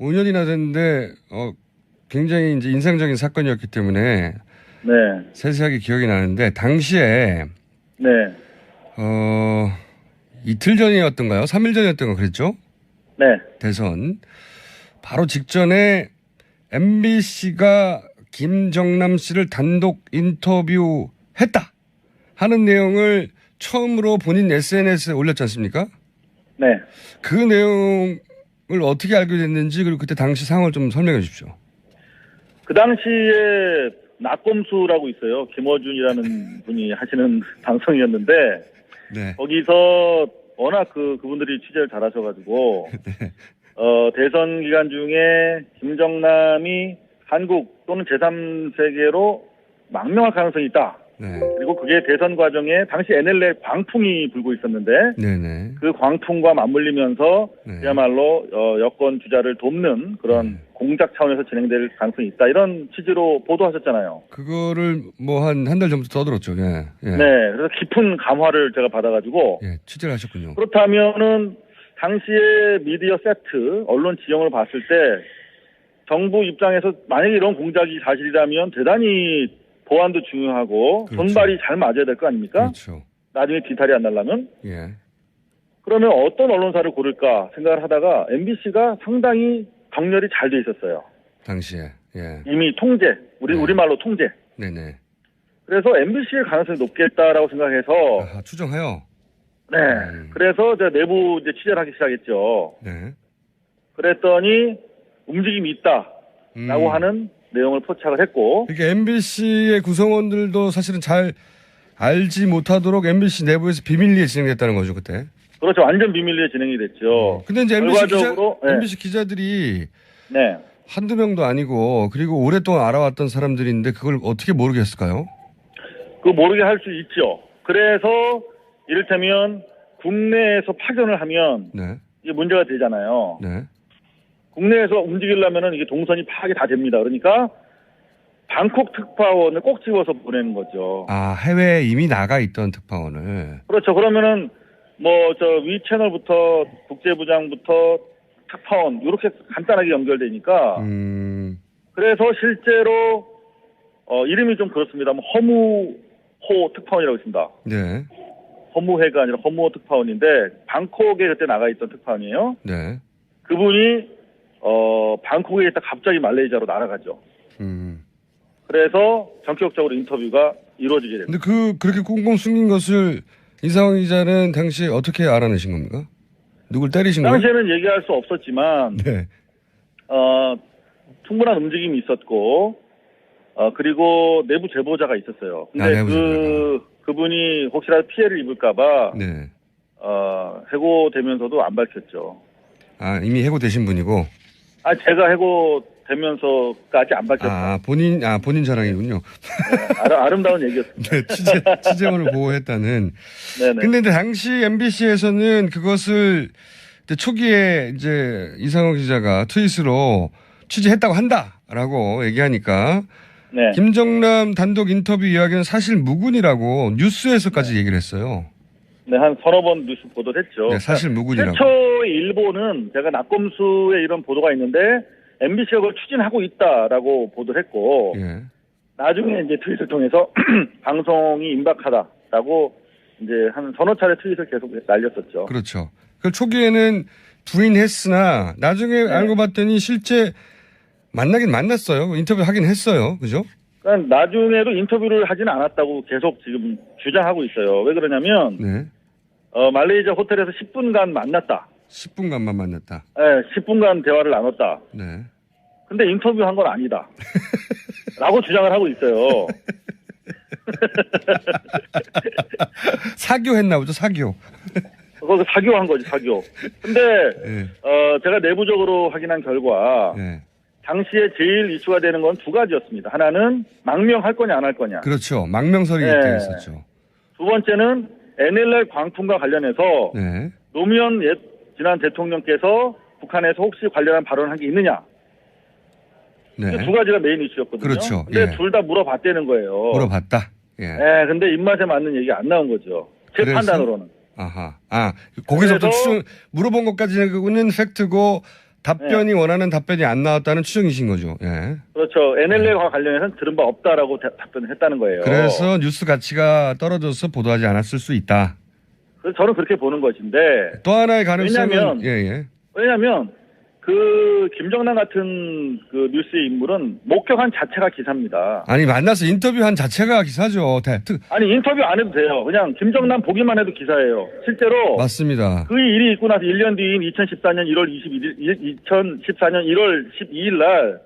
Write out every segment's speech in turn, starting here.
5년이나 됐는데 굉장히 이제 인상적인 사건이었기 때문에 네. 세세하게 기억이 나는데 당시에 네. 이틀 전이었던가요? 3일 전이었던가 그랬죠? 네. 대선 바로 직전에 MBC가 김정남 씨를 단독 인터뷰했다 하는 내용을 처음으로 본인 SNS에 올렸지 않습니까? 네. 그 내용을 어떻게 알게 됐는지 그리고 그때 당시 상황을 좀 설명해 주십시오. 그 당시에 낙검수라고 있어요. 김어준이라는 분이 하시는 방송이었는데 네. 거기서 워낙 그분들이 취재를 잘하셔가지고 네. 대선 기간 중에 김정남이 한국 또는 제3세계로 망명할 가능성이 있다. 네. 그리고 그게 대선 과정에 당시 NLL 광풍이 불고 있었는데 네네. 그 광풍과 맞물리면서 네. 그야말로 여권 주자를 돕는 그런 공작 차원에서 진행될 가능성이 있다. 이런 취지로 보도하셨잖아요. 그거를 뭐 한 달 전부터 떠들었죠. 예. 예. 네. 그래서 깊은 감화를 제가 받아가지고 예. 취재를 하셨군요. 그렇다면은 당시에 미디어 세트, 언론 지형을 봤을 때 정부 입장에서 만약에 이런 공작이 사실이라면 대단히 보안도 중요하고 그렇죠. 손발이 잘 맞아야 될 거 아닙니까? 그렇죠. 나중에 뒤탈이 안 나려면. 예. 그러면 어떤 언론사를 고를까 생각을 하다가 MBC가 상당히 정렬이 잘 돼 있었어요. 당시에. 예. 이미 통제, 우리말로 통제. 네네. 그래서 MBC의 가능성이 높겠다라고 생각해서 아하, 추정하여. 네. 그래서 제가 내부 이제 취재를 하기 시작했죠. 네. 그랬더니 움직임이 있다라고 하는 내용을 포착을 했고. 이게 MBC의 구성원들도 사실은 잘 알지 못하도록 MBC 내부에서 비밀리에 진행됐다는 거죠, 그때. 그렇죠. 완전 비밀리에 진행이 됐죠. 근데 이제 결과적으로, MBC 기자들이 네. 한두 명도 아니고 그리고 오랫동안 알아왔던 사람들인데 그걸 어떻게 모르겠을까요? 그거 모르게 할 수 있죠. 그래서 이를테면 국내에서 파견을 하면 네. 이게 문제가 되잖아요. 네. 국내에서 움직이려면은 이게 동선이 파악이 다 됩니다. 그러니까 방콕 특파원을 꼭 집어서 보내는 거죠. 아, 해외에 이미 나가 있던 특파원을. 그렇죠. 그러면은 위 채널부터 국제부장부터 특파원 이렇게 간단하게 연결되니까. 그래서 실제로 이름이 좀 그렇습니다. 허무호 특파원이라고 있습니다. 네. 허무회가 아니라 허무호 특파원인데 방콕에 그때 나가 있던 특파원이에요. 네. 그분이 방콕에 있다 갑자기 말레이시아로 날아가죠. 그래서 전격적으로 인터뷰가 이루어지게 됩니다. 근데 그렇게 꽁꽁 숨긴 것을 이상원 기자는 당시에 어떻게 알아내신 겁니까? 누굴 때리신 거예요? 당시에는 얘기할 수 없었지만, 네. 충분한 움직임이 있었고, 그리고 내부 제보자가 있었어요. 근데 내부 제보자가. 그분이 혹시라도 피해를 입을까봐, 네. 해고되면서도 안 밝혔죠. 아, 이미 해고되신 분이고? 제가 해고되면서까지 안 밝혔어요. 본인 자랑이군요. 네, 아름다운 얘기였습니다. 네, 취재원을 보호했다는. 네네. 근데 당시 MBC에서는 그것을 초기에 이제 이상호 기자가 트윗으로 취재했다고 한다라고 얘기하니까. 네. 김정남 단독 인터뷰 이야기는 사실 무근이라고 뉴스에서까지 얘기를 했어요. 네, 한 서너 번 뉴스 보도를 했죠. 네, 사실 무근이라고. 최초의 일보는 제가 낙검수에 이런 보도가 있는데 MBC가 그걸 추진하고 있다라고 보도를 했고 예. 나중에 이제 트윗을 통해서 방송이 임박하다라고 이제 한 서너 차례 트윗을 계속 날렸었죠. 그렇죠. 그 초기에는 부인했으나 나중에 네. 알고 봤더니 실제 만나긴 만났어요. 인터뷰 하긴 했어요. 그죠? 그러니까 나중에도 인터뷰를 하지는 않았다고 계속 지금 주장하고 있어요. 왜 그러냐면 네. 말레이시아 호텔에서 10분간 만났다. 10분간만 만났다. 네, 10분간 대화를 나눴다. 네. 근데 인터뷰한 건 아니다. 라고 주장을 하고 있어요. 사교했나 보죠, 사교. 그거 사교한 거지, 사교. 근데, 네. 제가 내부적으로 확인한 결과, 네. 당시에 제일 이슈가 되는 건 두 가지였습니다. 하나는 망명할 거냐, 안 할 거냐. 그렇죠. 망명설이 네. 있다 했었죠. 두 번째는 NLL 광풍과 관련해서, 네. 노무현 지난 대통령께서 북한에서 혹시 관련한 발언을 한 게 있느냐. 네. 두 가지가 메인 이슈였거든요. 그렇죠. 근데 예. 둘 다 물어봤다는 거예요. 물어봤다. 예. 네, 근데 입맛에 맞는 얘기 안 나온 거죠. 제 판단으로는. 아하. 거기서부터 그래서- 물어본 것까지는 팩트고 답변이 원하는 답변이 안 나왔다는 추정이신 거죠. 예. 그렇죠. NLL과 관련해서는 들은 바 없다라고 답변을 했다는 거예요. 그래서 뉴스 가치가 떨어져서 보도하지 않았을 수 있다. 그래서 저는 그렇게 보는 것인데 또 하나의 가능성은 왜냐하면 왜냐하면 그 김정남 같은 그 뉴스의 인물은 목격한 자체가 기사입니다. 아니 만나서 인터뷰한 자체가 기사죠. 아니 인터뷰 안 해도 돼요. 그냥 김정남 보기만 해도 기사예요. 실제로 맞습니다. 그 일이 있고 나서 1년 뒤인 2014년 1월 12일 날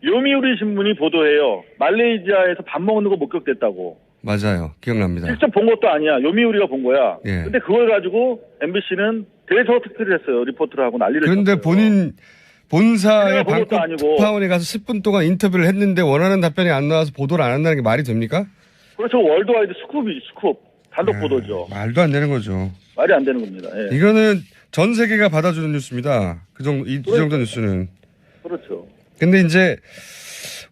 요미우리 신문이 보도해요. 말레이시아에서 밥 먹는 거 목격됐다고. 맞아요. 기억납니다. 직접 본 것도 아니야. 요미우리가 본 거야. 예. 근데 그걸 가지고 MBC는 대서 특필을 했어요. 리포트를 하고 난리를 그런데 쳤어요. 본인 본사의 본 것도 방콕 아니고. 특파원에 가서 10분 동안 인터뷰를 했는데 원하는 답변이 안 나와서 보도를 안 한다는 게 말이 됩니까? 그렇죠. 월드와이드 스쿱이지 스쿱. 단독 보도죠. 말도 안 되는 거죠. 말이 안 되는 겁니다. 예. 이거는 전 세계가 받아주는 뉴스입니다. 이 정도 뉴스는. 그렇죠. 근데 이제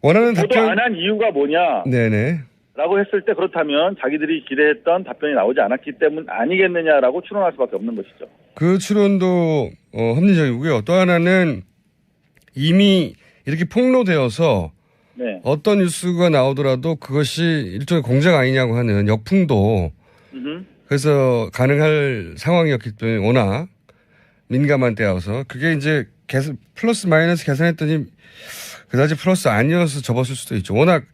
원하는 보도 답변 안 한 이유가 뭐냐? 네네. 라고 했을 때 그렇다면 자기들이 기대했던 답변이 나오지 않았기 때문 아니겠느냐라고 추론할 수밖에 없는 것이죠. 그 추론도 합리적이고요. 또 하나는 이미 이렇게 폭로되어서 네. 어떤 뉴스가 나오더라도 그것이 일종의 공작 아니냐고 하는 역풍도 그래서 가능할 상황이었기 때문에 워낙 민감한 때여서 그게 이제 플러스 마이너스 계산했더니 그다지 플러스 아니어서 접었을 수도 있죠. 워낙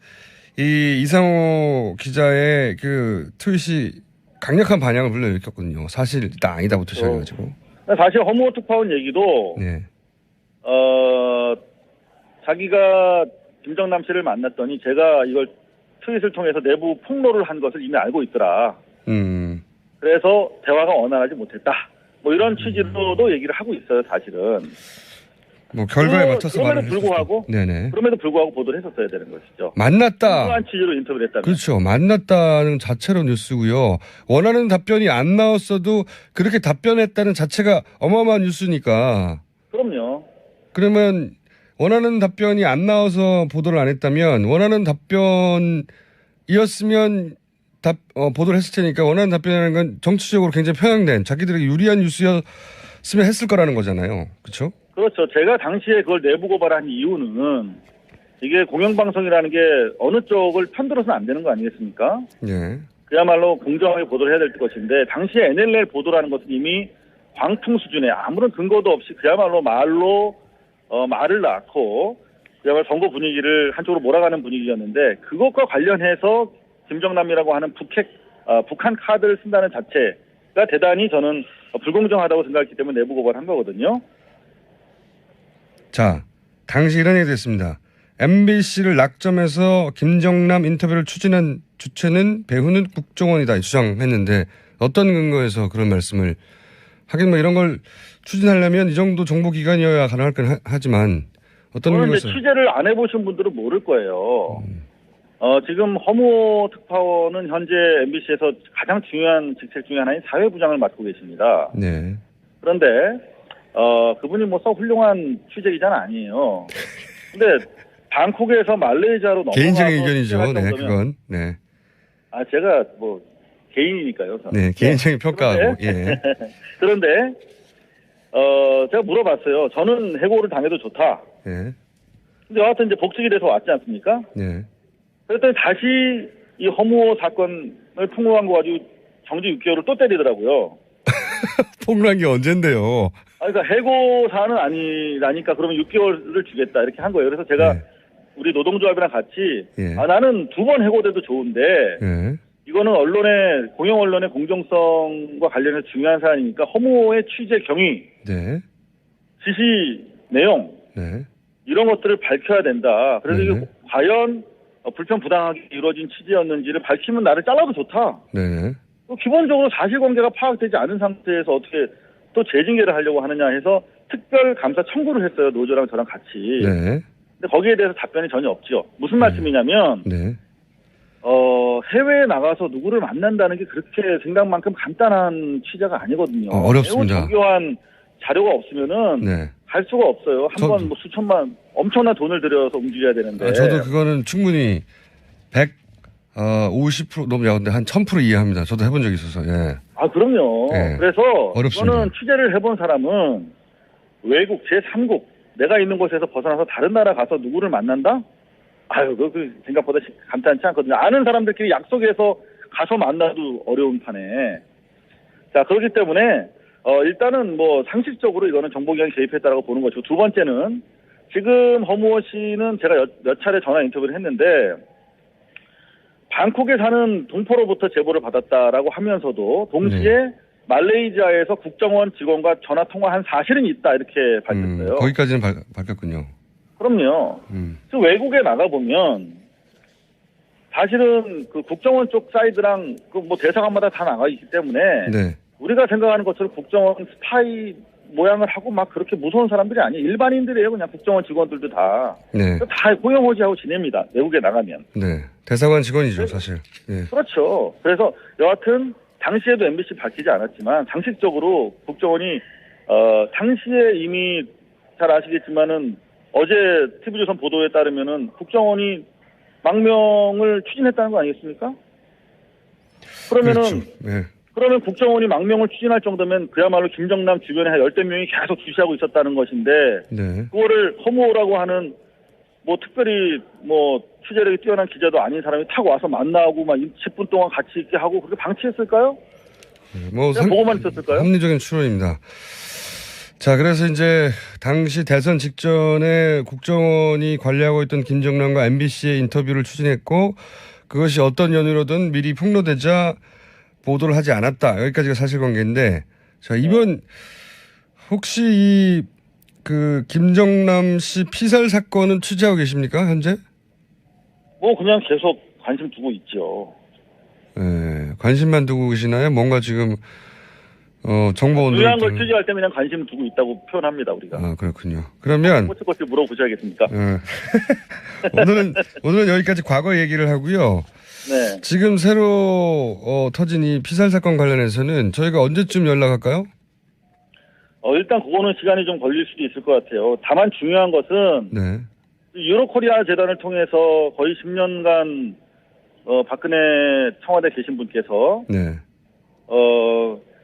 이 이상호 기자의 그 트윗이 강력한 반향을 불러일으켰거든요. 사실이다 아니다부터 시작해가지고. 사실 허무호 특파원 얘기도 네. 자기가 김정남 씨를 만났더니 제가 이걸 트윗을 통해서 내부 폭로를 한 것을 이미 알고 있더라. 그래서 대화가 원활하지 못했다. 뭐 이런 취지로도 얘기를 하고 있어요, 사실은. 뭐 결과에 맞춰서 말을 불구하고, 네네. 그럼에도 불구하고 보도를 했었어야 되는 것이죠. 만났다. 그러한 취지로 인터뷰를 했다면. 그렇죠. 만났다는 자체로 뉴스고요. 원하는 답변이 안 나왔어도 그렇게 답변했다는 자체가 어마어마한 뉴스니까. 그럼요. 그러면 원하는 답변이 안 나와서 보도를 안 했다면 원하는 답변이었으면 보도를 했을 테니까 원하는 답변이라는 건 정치적으로 굉장히 편향된 자기들에게 유리한 뉴스였으면 했을 거라는 거잖아요. 그렇죠? 그렇죠. 제가 당시에 그걸 내부 고발한 이유는 이게 공영방송이라는 게 어느 쪽을 편들어서는 안 되는 거 아니겠습니까? 예. 그야말로 공정하게 보도를 해야 될 것인데 당시에 NLL 보도라는 것은 이미 광풍 수준의 아무런 근거도 없이 그야말로 말을 낳고 그야말로 선거 분위기를 한쪽으로 몰아가는 분위기였는데 그것과 관련해서 김정남이라고 하는 북한 카드를 쓴다는 자체가 대단히 저는 불공정하다고 생각했기 때문에 내부 고발한 거거든요. 자, 당시 이런 얘기 됐습니다. MBC를 낙점해서 김정남 인터뷰를 추진한 주체는 배후는 국정원이다 주장했는데 어떤 근거에서 그런 말씀을 하긴 뭐 이런 걸 추진하려면 이 정도 정보기관이어야 가능할 건 하지만 어떤 근거에서 취재를 안 해보신 분들은 모를 거예요. 지금 허무호 특파원은 현재 MBC에서 가장 중요한 직책 중에 하나인 사회부장을 맡고 계십니다. 네. 그런데 그분이 뭐 썩 훌륭한 취재기자는 아니에요. 근데 방콕에서 말레이시아로 넘어가서 개인적인 의견이죠. 네, 그건. 네. 제가 뭐 개인이니까요. 저는. 네, 개인적인 평가하고. 예. 그런데 제가 물어봤어요. 저는 해고를 당해도 좋다. 예. 근데 여하튼 이제 복직이 돼서 왔지 않습니까? 네. 그랬더니 다시 이 허무호 사건을 폭로한 거 가지고 정지 6개월을 또 때리더라고요. 폭로한 게 언젠데요. 그러니까 해고 사안은 아니라니까 그러면 6개월을 주겠다 이렇게 한 거예요. 그래서 제가 네. 우리 노동조합이랑 같이 예. 나는 2번 해고돼도 좋은데 예. 이거는 공영 언론의 공정성과 관련해서 중요한 사안이니까 허무호의 취재 경위, 네. 지시 내용 네. 이런 것들을 밝혀야 된다. 그래서 네. 이게 과연 불편부당하게 이루어진 취재였는지를 밝히면 나를 잘라도 좋다. 네. 기본적으로 사실관계가 파악되지 않은 상태에서 어떻게 또 재징계를 하려고 하느냐 해서 특별 감사 청구를 했어요. 노조랑 저랑 같이. 네. 근데 거기에 대해서 답변이 전혀 없죠. 무슨 말씀이냐면 네. 해외에 나가서 누구를 만난다는 게 그렇게 생각만큼 간단한 취재가 아니거든요. 어렵습니다. 매우 정교한 자료가 없으면은 네. 갈 수가 없어요. 한 번 뭐 수천만 엄청난 돈을 들여서 움직여야 되는데. 저도 그거는 충분히 50% 너무 야근데 한 1000% 이해합니다. 저도 해본 적이 있어서. 예. 그럼요. 예. 그래서 어렵습니다. 저는 취재를 해본 사람은 외국 제3국 내가 있는 곳에서 벗어나서 다른 나라 가서 누구를 만난다? 아유, 그 생각보다 간단치 않거든요. 아는 사람들끼리 약속해서 가서 만나도 어려운 판에. 자, 그렇기 때문에 일단은 뭐 상식적으로 이거는 정보기관이 개입했다라고 보는 것이고, 두 번째는 지금 허무호 씨는 제가 몇 차례 전화 인터뷰를 했는데 방콕에 사는 동포로부터 제보를 받았다라고 하면서도 동시에 말레이시아에서 국정원 직원과 전화 통화한 사실은 있다 이렇게 밝혔어요. 거기까지는 밝혔군요. 그럼요. 그 외국에 나가보면 사실은 그 국정원 쪽 사이드랑 그 뭐 대사관마다 다 나가 있기 때문에 네. 우리가 생각하는 것처럼 국정원 스파이 모양을 하고 막 그렇게 무서운 사람들이 아니에요. 일반인들이에요. 그냥 국정원 직원들도 다. 네. 다 호영호지하고 지냅니다. 외국에 나가면. 네. 대사관 직원이죠, 사실. 네. 그렇죠. 그래서 여하튼 당시에도 MBC 밝히지 않았지만 상식적으로 국정원이 당시에 이미 잘 아시겠지만은 어제 TV조선 보도에 따르면은 국정원이 망명을 추진했다는 거 아니겠습니까? 그러면은 그렇죠. 네. 그러면 국정원이 망명을 추진할 정도면 그야말로 김정남 주변에 한 10명 계속 주시하고 있었다는 것인데 네. 그거를 허무라고 하는 뭐 특별히 뭐 취재력이 뛰어난 기자도 아닌 사람이 타고 와서 만나고 막 10분 동안 같이 있게 하고 그렇게 방치했을까요? 뭐 보고만 있었을까요? 합리적인 추론입니다. 자, 그래서 이제 당시 대선 직전에 국정원이 관리하고 있던 김정남과 MBC의 인터뷰를 추진했고 그것이 어떤 연유로든 미리 폭로되자 보도를 하지 않았다. 여기까지가 사실관계인데, 자, 이번 혹시 그 김정남 씨 피살 사건은 취재하고 계십니까, 현재? 뭐 그냥 계속 관심 두고 있죠. 네, 관심만 두고 계시나요? 뭔가 지금 정보 온도 중요한 걸 취재할 때 그냥 관심 두고 있다고 표현합니다, 우리가. 아, 그렇군요. 그러면 꼬치꼬치 물어보셔야겠습니까? 오늘은 여기까지 과거 얘기를 하고요. 네. 지금 새로 터진 이 피살 사건 관련해서는 저희가 언제쯤 연락할까요? 일단 그거는 시간이 좀 걸릴 수도 있을 것 같아요. 다만 중요한 것은 네. 유로코리아 재단을 통해서 거의 10년간 박근혜 청와대 계신 분께서 네.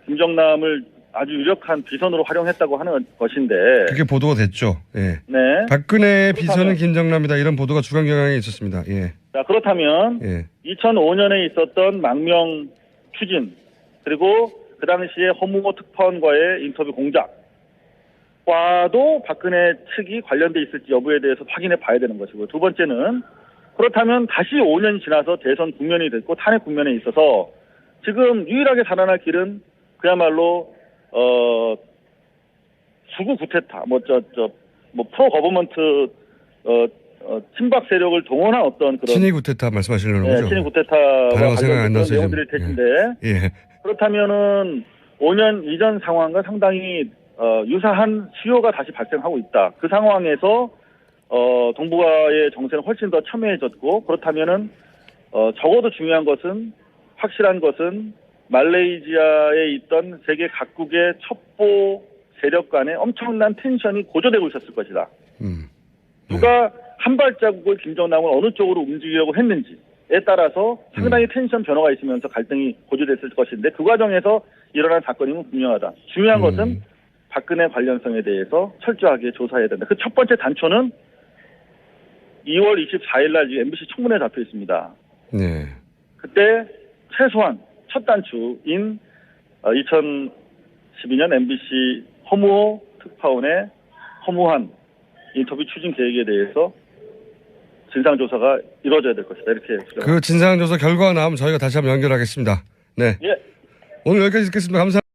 김정남을 아주 유력한 비선으로 활용했다고 하는 것인데 그게 보도가 됐죠. 예. 네. 박근혜의 비선은 김정남이다 이런 보도가 주간 경향에 있었습니다. 예. 자, 그렇다면 예. 2005년에 있었던 망명 추진 그리고 그 당시에 허무호 특파원과의 인터뷰 공작과도 박근혜 측이 관련돼 있을지 여부에 대해서 확인해 봐야 되는 것이고요. 두 번째는 그렇다면 다시 5년이 지나서 대선 국면이 됐고 탄핵 국면에 있어서 지금 유일하게 살아날 길은 그야말로 수구 구테타 프로 거버먼트 친박 세력을 동원한 어떤 그런 친위 구테타 말씀하시려는 거죠? 친위 구테타와 단어가 생각이 안 관련된 나서 내용들일 텐데 예. 그렇다면은 5년 이전 상황과 상당히 유사한 수요가 다시 발생하고 있다. 그 상황에서 동북아의 정세는 훨씬 더 첨예해졌고 그렇다면은 적어도 중요한 것은 확실한 것은 말레이시아에 있던 세계 각국의 첩보 세력 간의 엄청난 텐션이 고조되고 있었을 것이다. 누가 한 발자국을 김정남을 어느 쪽으로 움직이려고 했는지에 따라서 상당히 텐션 변화가 있으면서 갈등이 고조됐을 것인데 그 과정에서 일어난 사건이면 분명하다. 중요한 것은 박근혜 관련성에 대해서 철저하게 조사해야 된다. 그 첫 번째 단초는 2월 24일 날 MBC 청문회에 잡혀 있습니다. 네. 그때 최소한 첫 단추인 2012년 MBC 허무호 특파원의 허무한 인터뷰 추진 계획에 대해서 진상조사가 이루어져야 될 것이다. 이렇게. 그 진상조사 결과가 나오면 저희가 다시 한번 연결하겠습니다. 네. 예. 오늘 여기까지 듣겠습니다. 감사합니다.